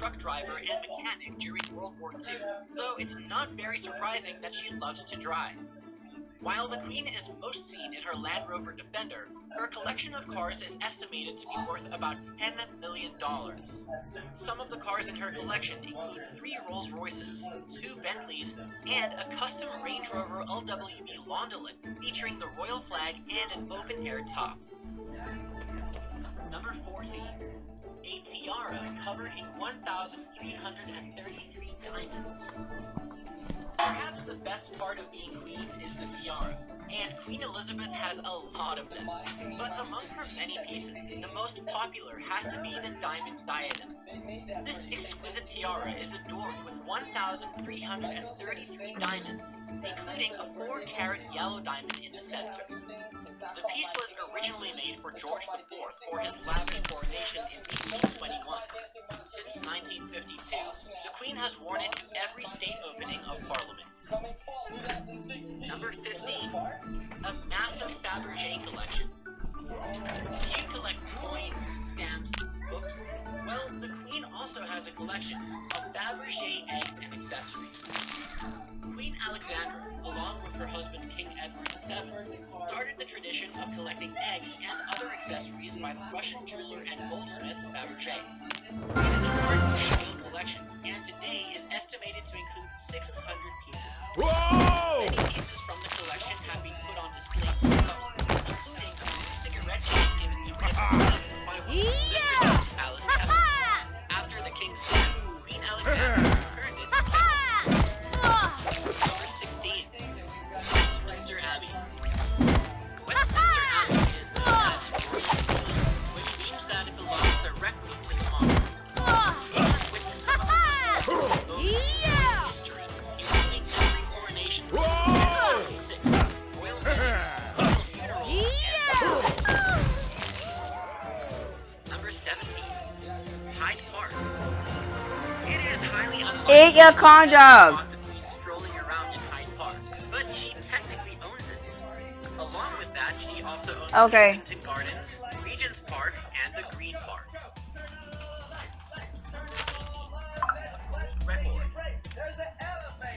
truck driver and mechanic during World War II, so it's not very surprising that she loves to drive. While the Queen is most seen in her Land Rover Defender, her collection of cars is estimated to be worth about $10 million. Some of the cars in her collection include 3 Rolls-Royces, 2 Bentleys, and a custom Range Rover LWB Londolet featuring the royal flag and an open-air top. Number 14. A tiara covered in 1,333 diamonds. Perhaps the best part of being queen is the tiara, and Queen Elizabeth has a lot of them. But among her many pieces, the most popular has to be the diamond diadem. This exquisite tiara is adorned with 1,333 diamonds, including a 4-carat yellow diamond in the center. The piece was originally made for George IV for his lavish coronation in 1821. Since 1952, the Queen has worn it to every state opening of Parliament. Number 15. A massive Fabergé collection. Do you collect coins, stamps, books? Well, the Queen also has a collection of Fabergé eggs and accessories. Queen Alexandra, along with her husband King Edward VII, started the tradition of collecting eggs and other accessories by the Russian jeweler and goldsmith Fabergé. It is a large collection, and today is estimated to include 600 pieces. Whoa! Many pieces from the collection have been put on display for the public, including a cigarette case given to Prince by Mr. Palace Cabinet. After the king's death, Queen Alexandra returned it to Number 16. Westminster Abbey. Westminster Abbey is known as which means that it belongs directly to the monarch. It has witnessed some of the history, including every coronation since 1966, royal weddings, royal funerals, and Number 17. Hyde Park. It is highly unlikely Eat your corn dog. strolling around in Hyde Park, but she technically owns it. Along with that, she also owns Kensington Gardens, Regent's Park, and the Green Park. Record.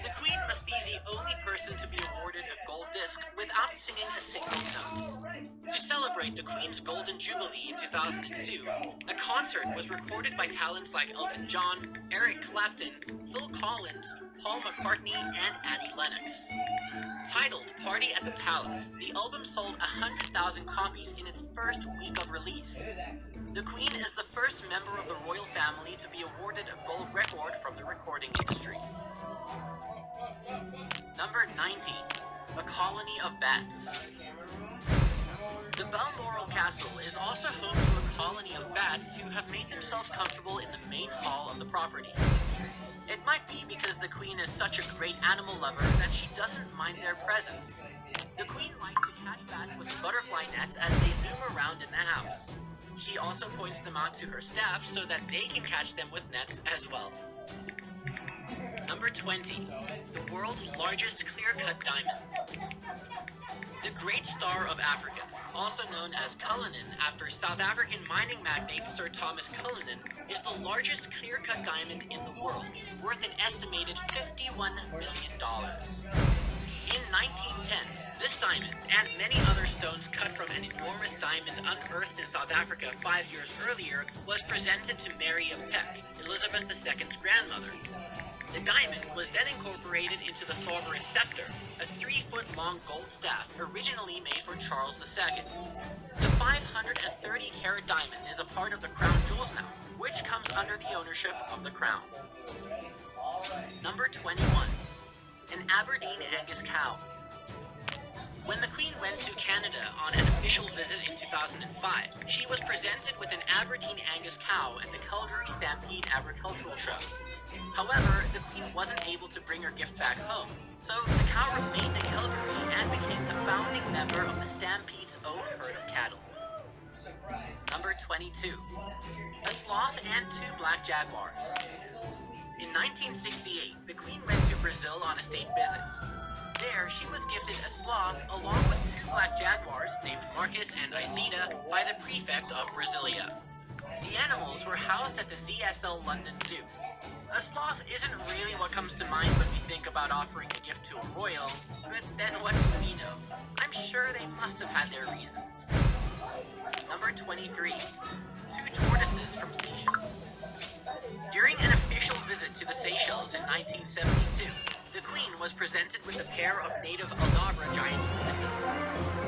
The Queen must be the only person to be awarded a gold disc without singing a single note. To celebrate the Queen's Golden Jubilee in 2002, a concert was recorded by talents like Elton John, Eric Clapton, Phil Collins, Paul McCartney, and Annie Lennox. Titled Party at the Palace, the album sold 100,000 copies in its first week of release. The Queen is the first member of the royal family to be awarded a gold record from the recording industry. Number 19. A colony of bats. The Balmoral Castle is also home to a colony of bats who have made themselves comfortable in the main hall of the property. It might be because the Queen is such a great animal lover that she doesn't mind their presence. The Queen likes to catch bats with butterfly nets as they zoom around in the house. She also points them out to her staff so that they can catch them with nets as well. Number 20. The world's largest clear-cut diamond. The Great Star of Africa, also known as Cullinan after South African mining magnate Sir Thomas Cullinan, is the largest clear-cut diamond in the world, worth an estimated $51 million. In 1910, this diamond, and many other stones cut from an enormous diamond unearthed in South Africa 5 years earlier, was presented to Mary of Teck, Elizabeth II's grandmother. The diamond was then incorporated into the sovereign scepter, a 3-foot-long gold staff originally made for Charles II. The 530-carat diamond is a part of the crown jewels now, which comes under the ownership of the crown. Number 21. An Aberdeen Angus cow. When the Queen went to Canada on an official visit in 2005, she was presented with an Aberdeen Angus cow at the Calgary Stampede Agricultural Show. However, the Queen wasn't able to bring her gift back home, so the cow remained in Calgary and became the founding member of the Stampede's own herd of cattle. Number 22. A sloth and 2 black jaguars. In 1968, the Queen went to Brazil on a state visit. There, she was gifted a sloth along with 2 black jaguars named Marcus and Izida by the prefect of Brasilia. The animals were housed at the ZSL London Zoo. A sloth isn't really what comes to mind when we think about offering a gift to a royal, but then what do we know? I'm sure they must have had their reasons. Number 23. Two tortoises from Seychelles. During an official visit to the Seychelles in 1972, the Queen was presented with a pair of native Aldabra giant tortoises.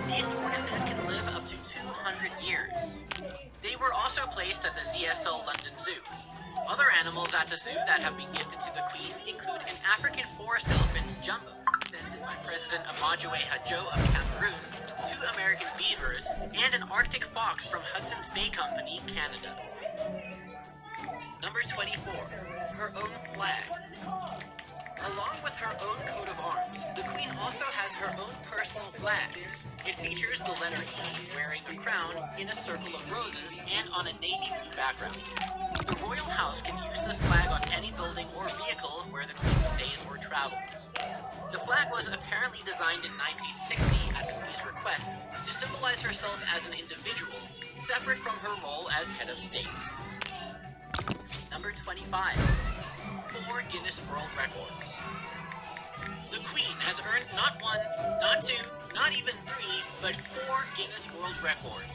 These tortoises can live up to 200 years. They were also placed at the ZSL London Zoo. Other animals at the zoo that have been gifted to the Queen include an African forest elephant, Jumbo, presented by President Amadoué Hadjo of Cameroon, 2 American beavers, and an Arctic fox from Hudson's Bay Company, Canada. Number 24. Her own flag. Along with her own coat of arms, the Queen also has her own personal flag. It features the letter E wearing a crown in a circle of roses and on a navy blue background. The royal house can use this flag on any building or vehicle where the Queen stays or travels. The flag was apparently designed in 1960 at the Queen's request to symbolize herself as an individual, separate from her role as head of state. Number 25. 4 Guinness World Records. The Queen has earned not 1, not 2, not even 3, but 4 Guinness World Records.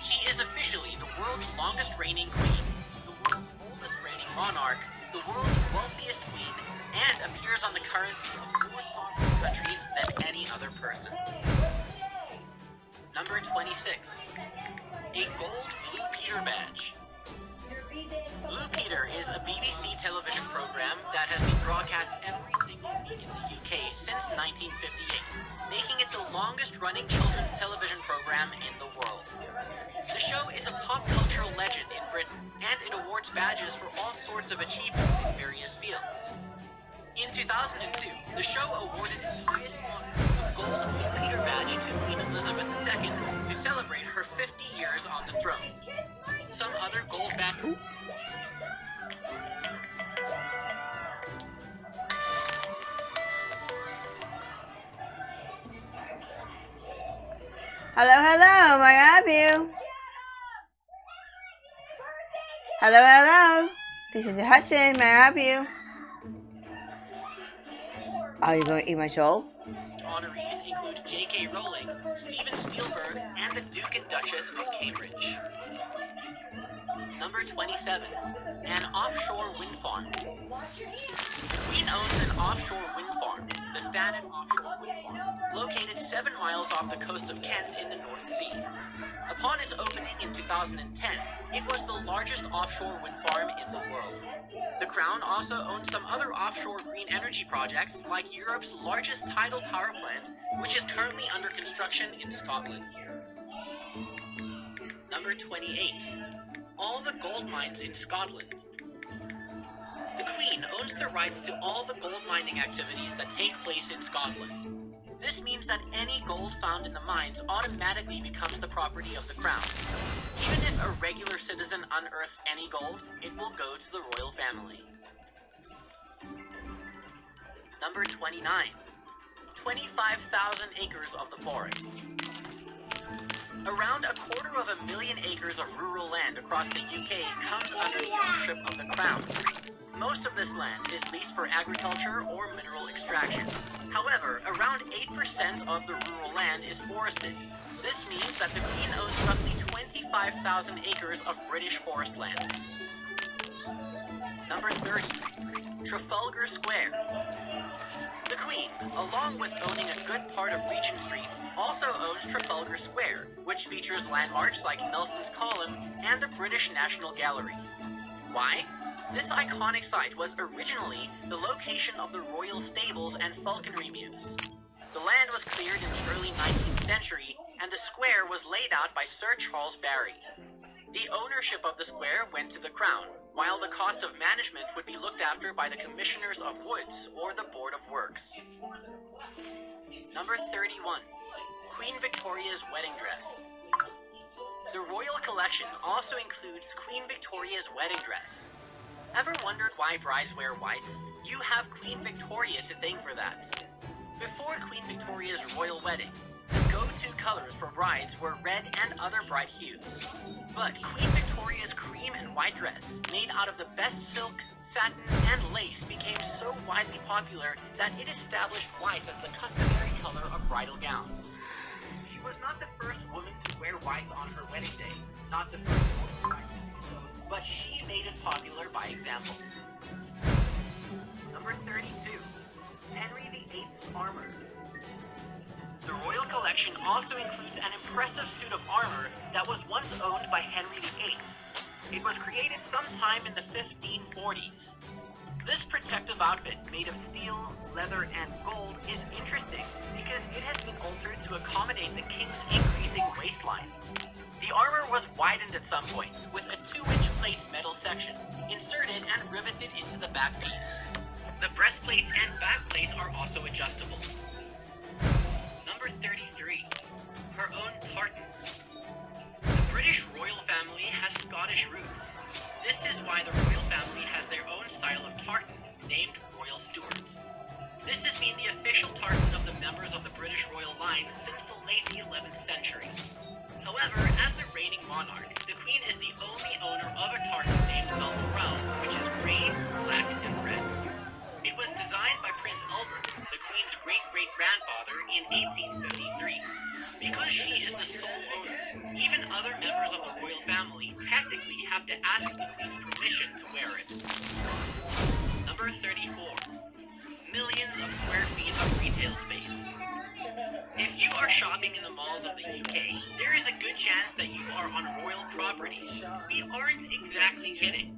She is officially the world's longest reigning queen, the world's oldest reigning monarch, the world's wealthiest queen, and appears on the currency of more sovereign countries than any other person. Number 26. A gold Blue Peter badge. Blue Peter is a BBC television program that has been broadcast every single week in the UK since 1958, making it the longest-running children's television program in the world. The show is a pop cultural legend in Britain, and it awards badges for all sorts of achievements in various fields. In 2002, the show awarded its highest honor, the Gold Blue Peter badge, to Queen Elizabeth II to celebrate her 50 years on the throne. Some other gold badges. Hello, may I help you? Hello. This is Hudson, may I help you? Are you going to eat my soul? Honorees include J.K. Rowling, Steven Spielberg, and the Duke and Duchess of Cambridge. Number 27. An offshore wind farm. The Queen owns an offshore wind farm, the Thanet Offshore Wind Farm, located 7 miles off the coast of Kent in the North Sea. Upon its opening in 2010, it was the largest offshore wind farm in the world. The Crown also owns some other offshore green energy projects, like Europe's largest tidal power plant, which is currently under construction in Scotland. Number 28. All the gold mines in Scotland. The Queen owns the rights to all the gold mining activities that take place in Scotland. This means that any gold found in the mines automatically becomes the property of the Crown. Even if a regular citizen unearths any gold, it will go to the royal family. Number 29. 25,000 acres of the forest. Around 250,000 acres of rural land across the UK comes under the ownership of the Crown. Most of this land is leased for agriculture or mineral extraction. However, around 8% of the rural land is forested. This means that the Queen owns roughly 25,000 acres of British forest land. Number 30. Trafalgar Square. The Queen, along with owning a good part of Regent Street, also owns Trafalgar Square, which features landmarks like Nelson's Column and the British National Gallery. Why? This iconic site was originally the location of the royal stables and falconry mews. The land was cleared in the early 19th century, and the square was laid out by Sir Charles Barry. The ownership of the square went to the Crown, while the cost of management would be looked after by the Commissioners of Woods, or the Board of Works. Number 31. Queen Victoria's wedding dress. The royal collection also includes Queen Victoria's wedding dress. Ever wondered why brides wear white? You have Queen Victoria to thank for that. Before Queen Victoria's royal wedding, the go-to colors for brides were red and other bright hues. But Queen Victoria's cream and white dress, made out of the best silk, satin, and lace, became so widely popular that it established white as the customary color of bridal gowns. She was not the first woman to wear white on her wedding day, not the first woman to do so, but she made it popular by example. Number 32. Henry VIII's armor. The royal collection also includes an impressive suit of armor that was once owned by Henry VIII. It was created sometime in the 1540s. This protective outfit, made of steel, leather, and gold, is interesting because it has been altered to accommodate the king's increasing waistline. The armor was widened at some points, with a 2-inch plate metal section, inserted and riveted into the back piece. The breastplates and backplates are also adjustable. Number 33. Her own tartan. The British royal family has Scottish roots. This is why the royal family has their own style of tartan, named Royal Stuart. This has been the official tartan of the members of the British royal line since the late 11th century. However, as the reigning monarch, the Queen is the only owner of a tartan named Balmoral, which is green, black, and red. It was designed by Prince Albert, the Queen's great-great-grandfather, in 1853. Because she is the sole owner, even other members of the royal family technically have to ask the Queen's permission to wear it. Number 34. Millions of square feet of retail space. If you are shopping in the malls of the UK, there is a good chance that you are on royal property. We aren't exactly kidding.